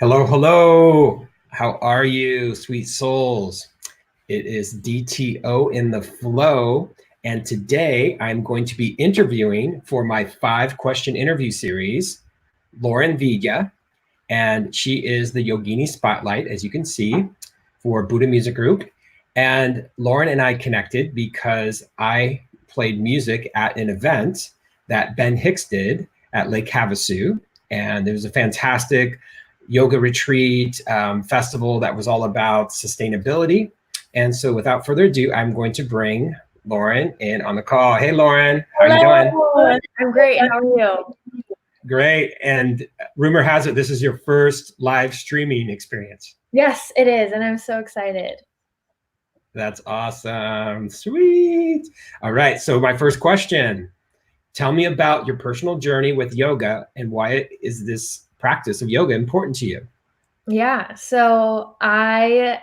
Hello, hello. How are you, sweet souls? It is DTO in the flow. And today I'm going to be interviewing for my 5 question interview series, Lauren Villa. And she is the Yogini Spotlight, as you can see, for Buddha Music Group. And Lauren and I connected because I played music at an event that Ben Hicks did at Lake Havasu. And it was a fantastic yoga retreat festival that was all about sustainability. And so without further ado, I'm going to bring Lauren in on the call. Hey, Lauren, how are you doing? I'm great. How are you? Great. And rumor has it, this is your first live streaming experience. Yes, it is. And I'm so excited. That's awesome. Sweet. All right. So my first question, tell me about your personal journey with yoga and why is this practice of yoga important to you? Yeah. So I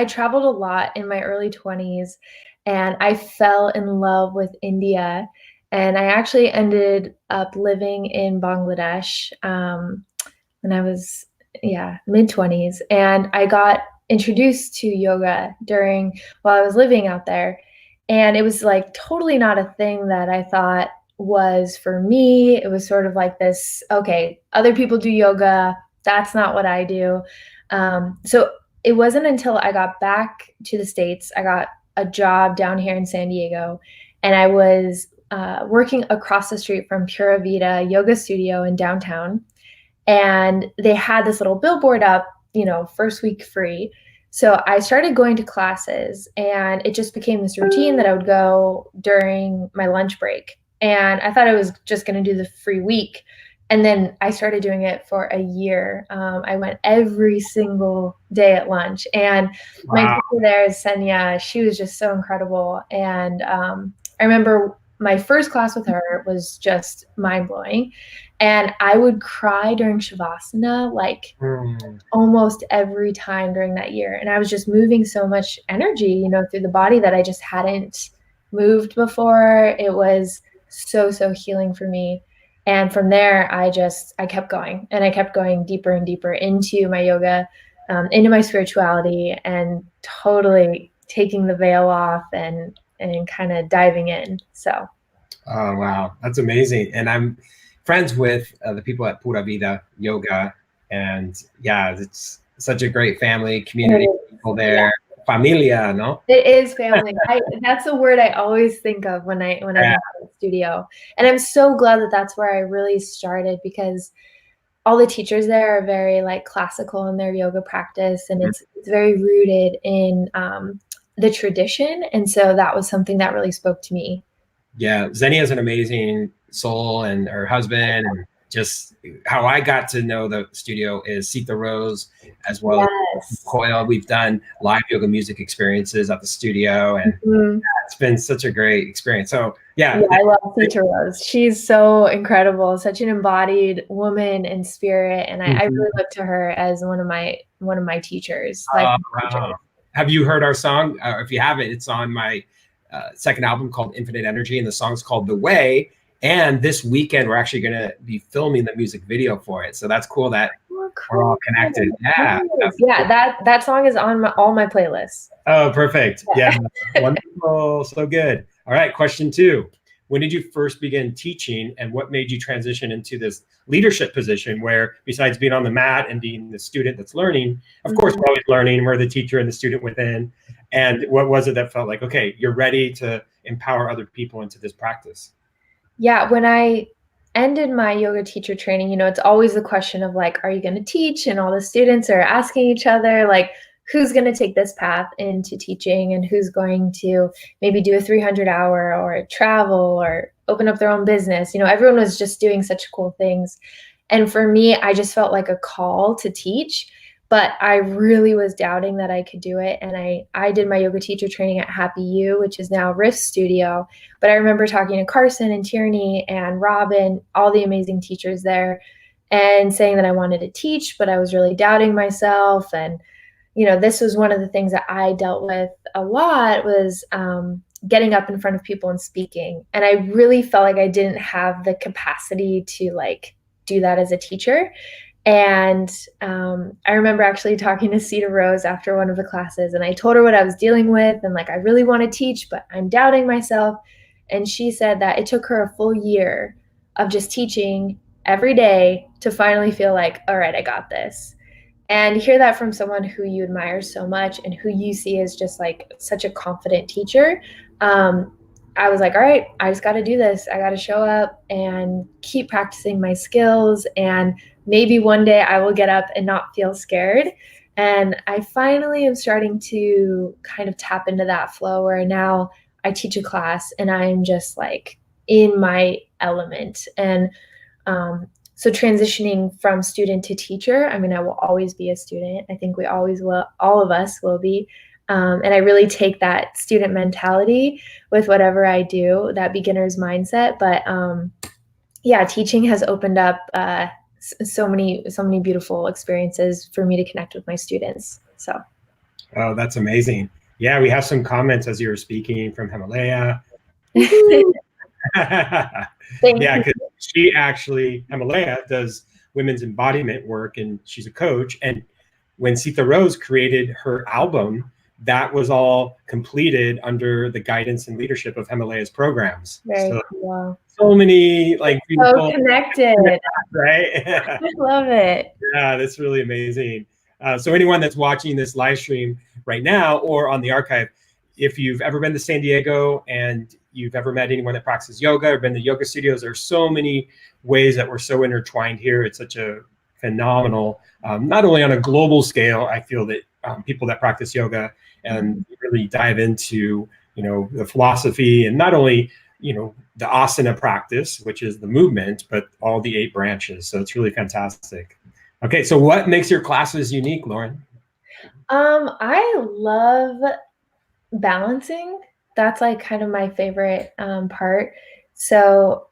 traveled a lot in my early 20s and I fell in love with India. And I actually ended up living in Bangladesh when I was, mid 20s. And I got introduced to yoga while I was living out there. And it was like totally not a thing that I thought was for me. It was sort of like this, okay, other people do yoga. That's not what I do. So it wasn't until I got back to the States, I got a job down here in San Diego, and I was working across the street from Pura Vida Yoga Studio in downtown. And they had this little billboard up, first week free. So I started going to classes and it just became this routine that I would go during my lunch break. And I thought I was just going to do the free week. And then I started doing it for a year. I went every single day at lunch. And my teacher there is Senya. She was just so incredible. And I remember my first class with her was just mind blowing. And I would cry during Shavasana like almost every time during that year. And I was just moving so much energy, through the body that I just hadn't moved before. It was so, so healing for me. And from there, I kept going and I kept going deeper and deeper into my yoga, into my spirituality, and totally taking the veil off and kind of diving in. So. Oh, wow. That's amazing. And I'm friends with the people at Pura Vida Yoga. And yeah, it's such a great family, community, people there. Yeah. Familia, no? It is family. That's a word I always think of when I go to the studio. And I'm so glad that that's where I really started, because all the teachers there are very like classical in their yoga practice, and it's very rooted in the tradition. And so that was something that really spoke to me. Yeah, Xenia is an amazing soul, and her husband, and just how I got to know the studio is Sita Rose, as well as Coyle. We've done live yoga music experiences at the studio, and it's been such a great experience. So yeah, I love Sita Rose. She's so incredible, such an embodied woman and spirit, and I really look to her as one of my teachers. Wow. Have you heard our song? If you haven't, it's on my second album called Infinite Energy, and the song's called The Way. And this weekend, we're actually going to be filming the music video for it. So that's cool that we're all connected. Yeah. Yeah, that song is on all my playlists. Oh, perfect. Yeah. Wonderful. So good. All right. Question 2. When did you first begin teaching, and what made you transition into this leadership position where, besides being on the mat and being the student that's learning, of course, we're always learning, we're the teacher and the student within. And what was it that felt like, okay, you're ready to empower other people into this practice? Yeah, when I ended my yoga teacher training, it's always the question of like, are you going to teach? And all the students are asking each other, like, who's going to take this path into teaching, and who's going to maybe do a 300-hour or travel or open up their own business. Everyone was just doing such cool things. And for me, I just felt like a call to teach. But I really was doubting that I could do it. And I did my yoga teacher training at Happy You, which is now Riff Studio. But I remember talking to Carson and Tierney and Robin, all the amazing teachers there, and saying that I wanted to teach, but I was really doubting myself. And, this was one of the things that I dealt with a lot, was getting up in front of people and speaking. And I really felt like I didn't have the capacity to like do that as a teacher. And I remember actually talking to Cedar Rose after one of the classes, and I told her what I was dealing with, and like, I really want to teach, but I'm doubting myself. And she said that it took her a full year of just teaching every day to finally feel like, all right, I got this. And hear that from someone who you admire so much and who you see as just like such a confident teacher. I was like, all right, I just got to do this. I got to show up and keep practicing my skills. And maybe one day I will get up and not feel scared. And I finally am starting to kind of tap into that flow where now I teach a class and I'm just like in my element. And so transitioning from student to teacher, I mean, I will always be a student. I think we always will, all of us will be. And I really take that student mentality with whatever I do, that beginner's mindset. But yeah, teaching has opened up so many beautiful experiences for me to connect with my students. So. Oh, that's amazing. Yeah, we have some comments as you were speaking from Himalaya. Yeah, because she actually, Himalaya, does women's embodiment work, and she's a coach. And when Sita Rose created her album, that was all completed under the guidance and leadership of Himalaya's programs. Very cool. So many like so connected, right? I love it. Yeah, that's really amazing. So anyone that's watching this live stream right now or on the archive, if you've ever been to San Diego and you've ever met anyone that practices yoga or been to yoga studios, there's so many ways that we're so intertwined here. It's such a phenomenal, not only on a global scale, I feel that people that practice yoga and really dive into, the philosophy and not only, the asana practice, which is the movement, but all the 8 branches. So it's really fantastic. Okay, so what makes your classes unique, Lauren? I love balancing. That's like kind of my favorite part. So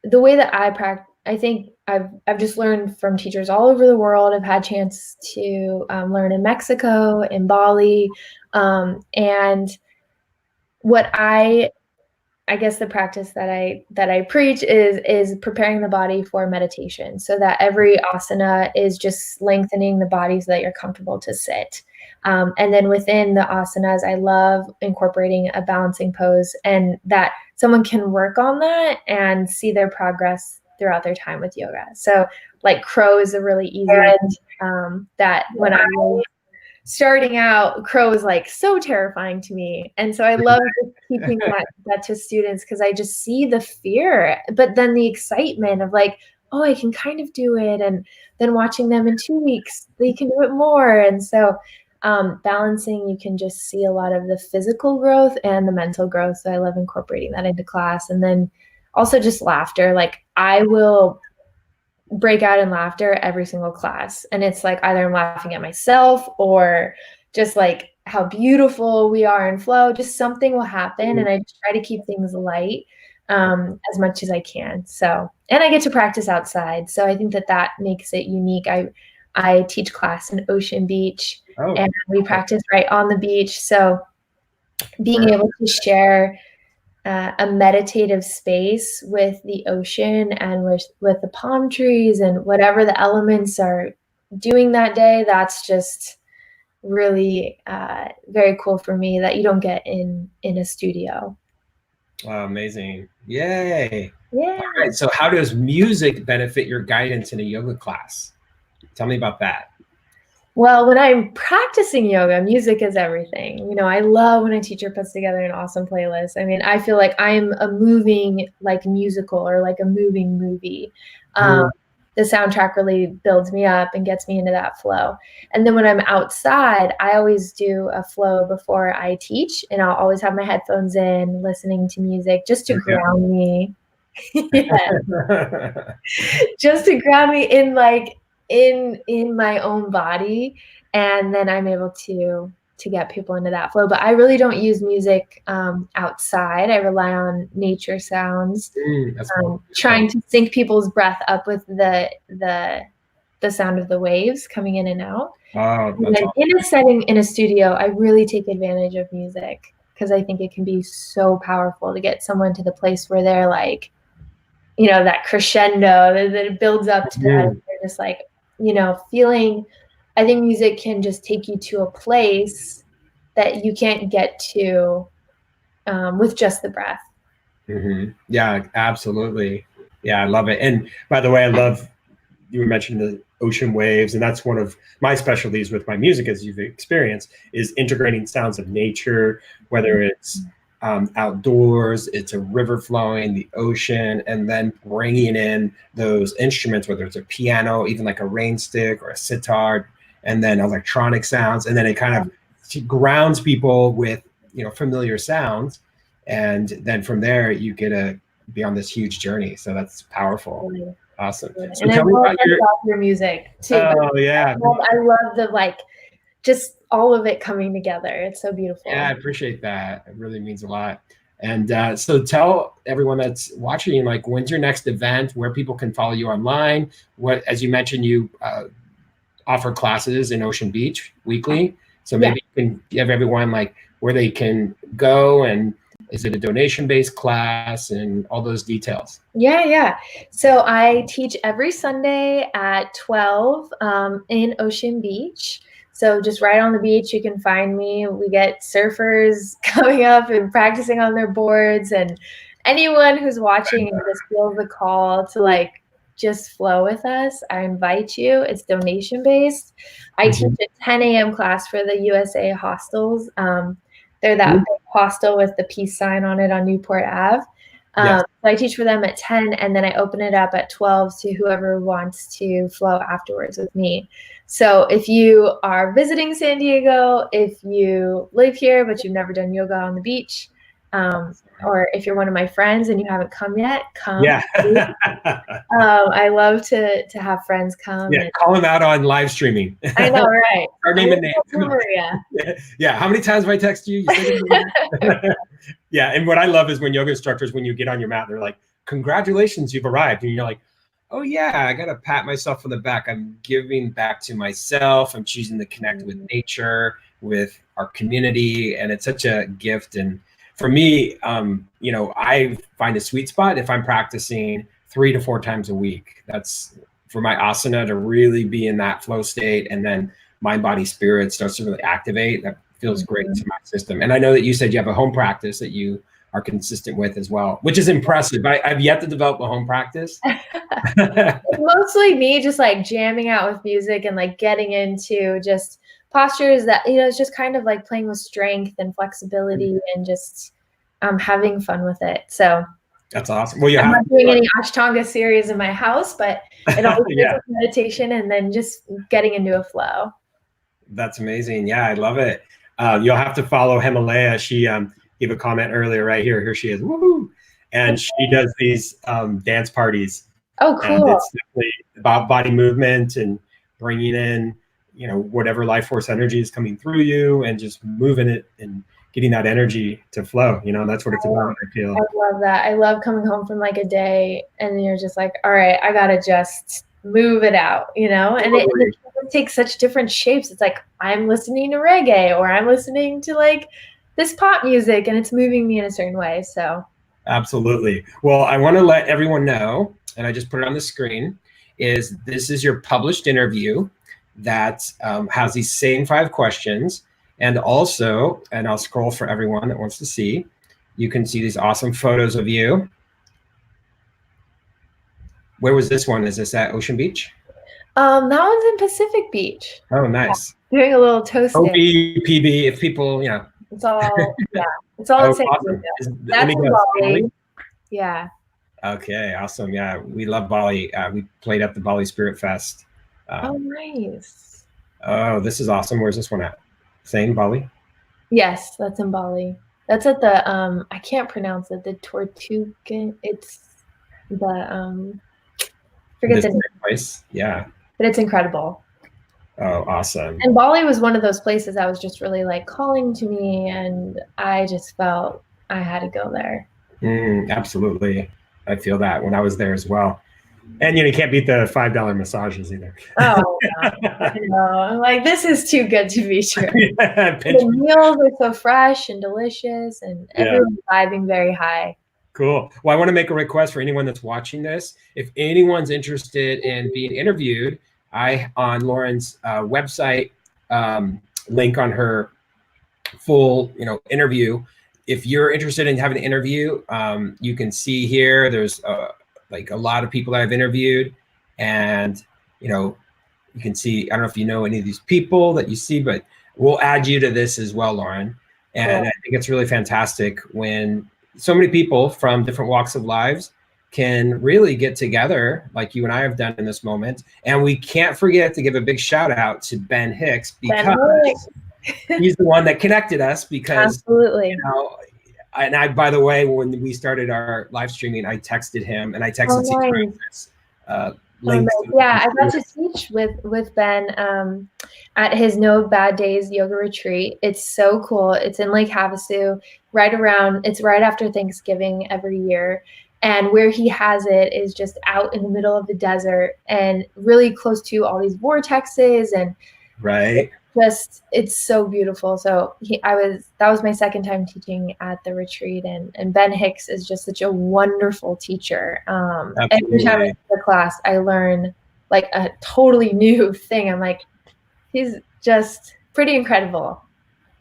the way that I practice, I think I've just learned from teachers all over the world. I've had a chance to learn in Mexico, in Bali, and what I guess the practice that I preach is preparing the body for meditation, so that every asana is just lengthening the body so that you're comfortable to sit. And then within the asanas, I love incorporating a balancing pose, and that someone can work on that and see their progress throughout their time with yoga. So like crow is a really easy one, that when I was starting out, crow was like so terrifying to me. And so I love teaching that to students because I just see the fear, but then the excitement of like, oh, I can kind of do it. And then watching them in 2 weeks, they can do it more. And so balancing, you can just see a lot of the physical growth and the mental growth. So I love incorporating that into class. And then also just laughter. Like I will break out in laughter every single class. And it's like either I'm laughing at myself or just like how beautiful we are in flow. Just something will happen. And I just try to keep things light as much as I can. So, and I get to practice outside. So I think that makes it unique. I teach class in Ocean Beach and we practice right on the beach. So being able to share a meditative space with the ocean and with the palm trees and whatever the elements are doing that day, that's just really very cool for me that you don't get in a studio. Wow, amazing. Yay. Yeah. All right, so how does music benefit your guidance in a yoga class? Tell me about that. Well, when I'm practicing yoga, music is everything. I love when a teacher puts together an awesome playlist. I mean, I feel like I'm a moving like musical or like a moving movie. The soundtrack really builds me up and gets me into that flow. And then when I'm outside, I always do a flow before I teach, and I'll always have my headphones in, listening to music just to ground me. Just to ground me in like in my own body, and then I'm able to get people into that flow. But I really don't use music outside. I rely on nature sounds, trying to sync people's breath up with the sound of the waves coming in and out. And then in a setting in a studio, I really take advantage of music because I think it can be so powerful to get someone to the place where they're like, that crescendo that it builds up to that. They're just like, you know, I think music can just take you to a place that you can't get to with just the breath. Yeah, absolutely. Yeah, I love it. And by the way, I love you mentioned the ocean waves, and that's one of my specialties with my music, as you've experienced, is integrating sounds of nature, whether it's outdoors, it's a river flowing, the ocean, and then bringing in those instruments, whether it's a piano, even like a rain stick or a sitar, and then electronic sounds, and then it kind of grounds people with familiar sounds, and then from there you get to be on this huge journey. So that's powerful. Awesome. So And I tell me love about your music too. Oh yeah. I love the just all of it coming together. It's so beautiful. Yeah, I appreciate that. It really means a lot. And so tell everyone that's watching, like, when's your next event, where people can follow you online? What, as you mentioned, you offer classes in Ocean Beach weekly. So maybe you can give everyone like where they can go, and is it a donation-based class, and all those details? Yeah. So I teach every Sunday at 12 in Ocean Beach. So just right on the beach, you can find me. We get surfers coming up and practicing on their boards, and anyone who's watching and just feels the call to just flow with us, I invite you. It's donation based. I teach a 10 a.m. class for the USA hostels. They're that big hostel with the peace sign on it on Newport Ave. So I teach for them at 10, and then I open it up at 12 to whoever wants to flow afterwards with me. So if you are visiting San Diego, if you live here but you've never done yoga on the beach, or if you're one of my friends and you haven't come yet, come. Yeah. I love to have friends come. Yeah, call them out on live streaming. I know, right? Our name and name. Maria. Yeah. How many times have I text you? Yeah. And what I love is when yoga instructors, when you get on your mat, they're like, "Congratulations, you've arrived," and you're like, "Oh yeah, I gotta pat myself on the back. I'm giving back to myself. I'm choosing to connect with nature, with our community, and it's such a gift." And for me, I find a sweet spot if I'm practicing 3 to 4 times a week. That's for my asana to really be in that flow state, and then mind, body, spirit starts to really activate. That feels great to my system. And I know that you said you have a home practice that you are consistent with as well, which is impressive. I've yet to develop a home practice. Mostly me just jamming out with music and getting into just postures that, it's just kind of playing with strength and flexibility and just having fun with it. So that's awesome. Well, I'm not doing any Ashtanga series in my house, but it always is meditation and then just getting into a flow. That's amazing. Yeah, I love it. You'll have to follow Himalaya. She gave a comment earlier right here. Here she is. Woohoo! And she does these dance parties. Oh, cool. And it's definitely about body movement and bringing in, whatever life force energy is coming through you, and just moving it and getting that energy to flow. That's what it's about, I feel. I love that. I love coming home from a day and you're just like, all right, I got to just move it out, and it takes such different shapes. It's like I'm listening to reggae, or I'm listening to this pop music, and it's moving me in a certain way. So absolutely. Well, I want to let everyone know, and I just put it on the screen, this is your published interview that has these same 5 questions. And also, and I'll scroll for everyone that wants to see, you can see these awesome photos of you. Where was this one? Is this at Ocean Beach? That one's in Pacific Beach. Oh, nice. Yeah, doing a little toasting. OBPB, if people, It's all, it's all the same. Awesome. That's in Bali. Yeah. Okay, awesome. Yeah, we love Bali. We played at the Bali Spirit Fest. Oh, nice. Oh, this is awesome. Where's this one at? Same Bali? Yes, that's in Bali. That's at the I can't pronounce it. The Tortugan. It's the forget the name. Place. Yeah. But it's incredible. Oh, awesome. And Bali was one of those places that was just really calling to me, and I just felt I had to go there. Absolutely. I feel that when I was there as well. And you can't beat the $5 massages either. Oh, no. I'm like, this is too good to be true. The meals are so fresh and delicious, and everyone's vibing very high. Cool. Well, I want to make a request for anyone that's watching this. If anyone's interested in being interviewed, on Lauren's website, link on her full, interview. If you're interested in having an interview, you can see here, there's like a lot of people that I've interviewed, and, you can see, I don't know if you know any of these people that you see, but we'll add you to this as well, Lauren. And Cool. I think it's really fantastic when so many people from different walks of lives can really get together like you and I have done in this moment. And we can't forget to give a big shout out to Ben Hicks, because he's the one that connected us, because, Absolutely. and I, by the way, when we started our live streaming, I texted him and I texted Nice. links. Yeah, I got to teach with Ben at his No Bad Days yoga retreat. It's so cool. It's in Lake Havasu, it's right after Thanksgiving every year. And where he has it is just out in the middle of the desert and really close to all these vortexes, and right. It's so beautiful. So that was my second time teaching at the retreat, and Ben Hicks is just such a wonderful teacher. Every time I teach the class, I learn like a totally new thing. I'm like, he's just pretty incredible.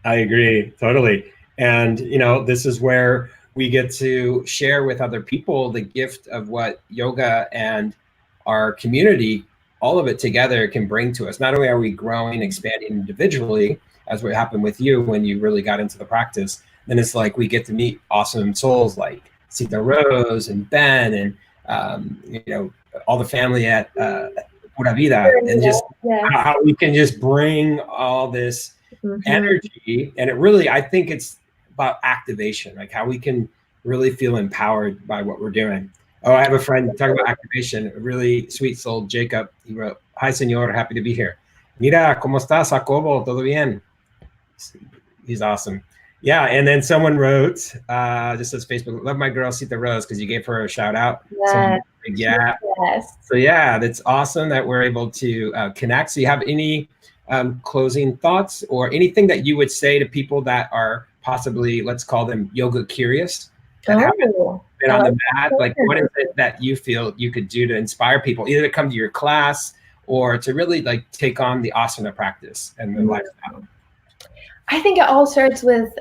I agree, totally. And, this is where we get to share with other people the gift of what yoga and our community, all of it together, can bring to us. Not only are we growing, expanding individually, as what happened with you when you really got into the practice, then it's like we get to meet awesome souls like Sita Rose and Ben and, all the family at Pura Vida, and just how we can just bring all this energy. And it really, I think it's about activation, like how we can really feel empowered by what we're doing. Oh, I have a friend talking about activation, a really sweet soul, Jacob. He wrote, "Hi, señor, happy to be here. Mira, ¿cómo estás, Jacobo? ¿Todo bien?" He's awesome. Yeah, and then someone wrote, just says Facebook, "Love my girl, Sita Rose," because you gave her a shout out. Yes. Yes. So yeah, that's awesome that we're able to connect. So you have any closing thoughts or anything that you would say to people that are possibly, let's call them yoga curious, that haven't been on the mat? Like, what is it that you feel you could do to inspire people, either to come to your class or to really like take on the asana practice and the lifestyle? I think it all starts with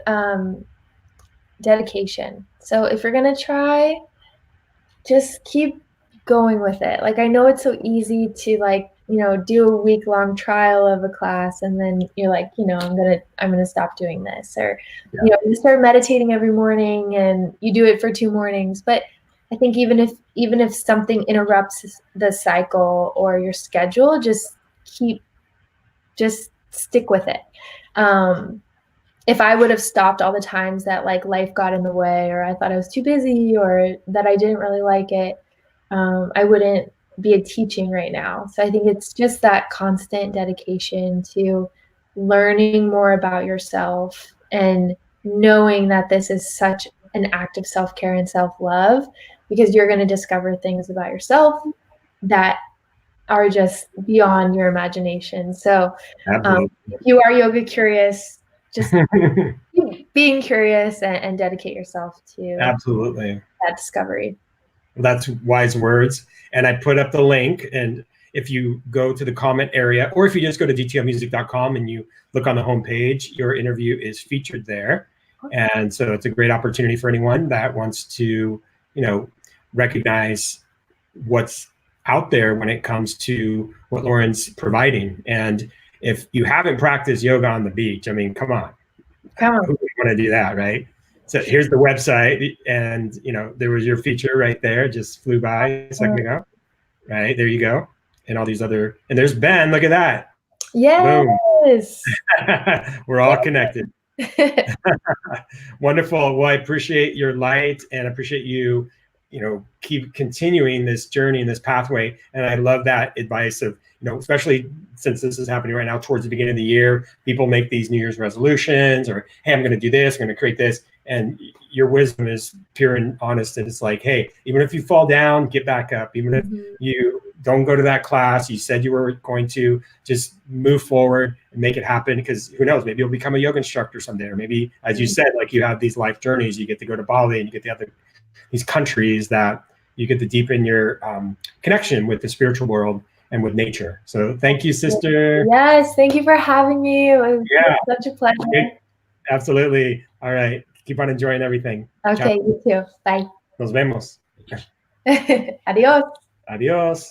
dedication. So if you're going to try, just keep going with it. Like, I know it's so easy to do a week-long trial of a class and then you're like, I'm gonna stop doing this, or you start meditating every morning and you do it for 2 mornings. But I think even if something interrupts the cycle or your schedule, just stick with it. If I would have stopped all the times that like life got in the way, or I thought I was too busy, or that I didn't really like it, I wouldn't be teaching right now. So I think it's just that constant dedication to learning more about yourself and knowing that this is such an act of self-care and self-love, because you're going to discover things about yourself that are just beyond your imagination. So if you are yoga curious, just being curious and dedicate yourself to absolutely that discovery. That's wise words. And I put up the link, and if you go to the comment area, or if you just go to dtlmusic.com and you look on the homepage, your interview is featured there. And so it's a great opportunity for anyone that wants to, recognize what's out there when it comes to what Lauren's providing. And if you haven't practiced yoga on the beach, I mean, come on. Who would want to do that, right? So here's the website, and there was your feature right there, just flew by a second ago. Right, there you go. And all these other, and there's Ben, look at that. Yes. We're all connected. Wonderful. Well, I appreciate your light and appreciate you, keep continuing this journey and this pathway. And I love that advice of, especially since this is happening right now towards the beginning of the year, people make these New Year's resolutions, or, hey, I'm going to do this, I'm going to create this. And your wisdom is pure and honest. And it's like, hey, even if you fall down, get back up. Even if you don't go to that class, you said you were going to, just move forward and make it happen. Because who knows, maybe you'll become a yoga instructor someday. Or maybe, as you said, like you have these life journeys, you get to go to Bali and you get these countries that you get to deepen your connection with the spiritual world. and with nature. So thank you, sister. Yes, thank you for having me. It was such a pleasure. Okay. Absolutely. All right. Keep on enjoying everything. Okay, you too. Bye. Nos vemos. Adios. Adios.